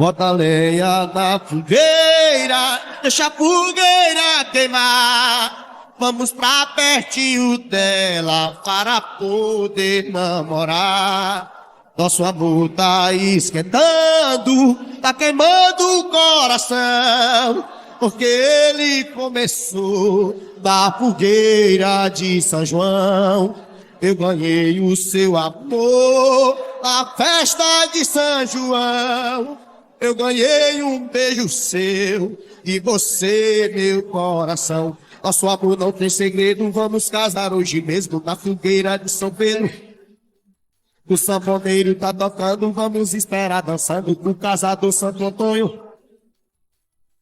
Bota lenha na fogueira, deixa a fogueira queimar. Vamos pra pertinho dela para poder namorar. Nosso amor tá esquentando, tá queimando o coração, porque ele começou da fogueira de São João. Eu ganhei o seu amor na festa de São João. Eu ganhei um beijo seu e você, meu coração. Nosso amor não tem segredo, vamos casar hoje mesmo na fogueira de São Pedro. O sanfoneiro tá tocando, vamos esperar dançando pro casador Santo Antônio.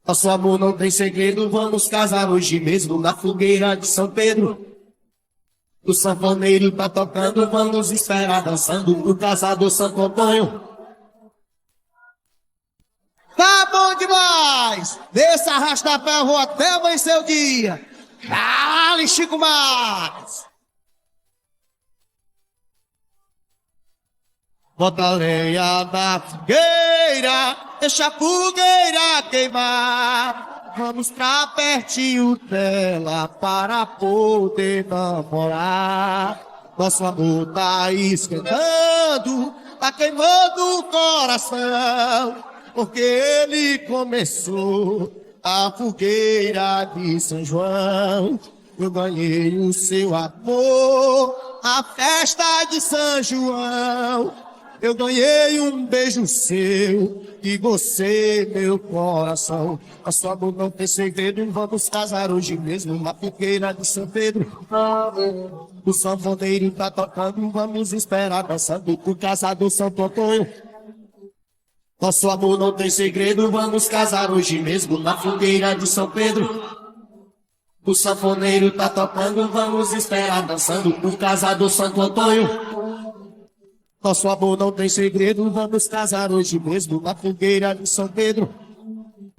Nosso amor não tem segredo, vamos casar hoje mesmo na fogueira de São Pedro. O sanfoneiro tá tocando, vamos esperar dançando pro casador Santo Antônio. Tá bom demais! Desse arrasta-pé eu vou até amanhecer o dia. Dale, Chico Marques! Bota lenha na fogueira, deixa a fogueira queimar. Vamos pra pertinho dela para poder namorar. Nosso amor tá esquentando, tá queimando o coração, porque ele começou a fogueira de São João. Eu ganhei o seu amor, a festa de São João. Eu ganhei um beijo seu e você, meu coração. Nosso amor não tem segredo, vamos casar hoje mesmo na fogueira de São Pedro. O sanfoneiro tá tocando, vamos esperar dançando pro casador Santo Antônio. Nosso amor não tem segredo, vamos casar hoje mesmo na fogueira de São Pedro. O sanfoneiro tá tocando, vamos esperar dançando pro casador Santo Antônio. Nosso amor não tem segredo, vamos casar hoje mesmo na fogueira de São Pedro.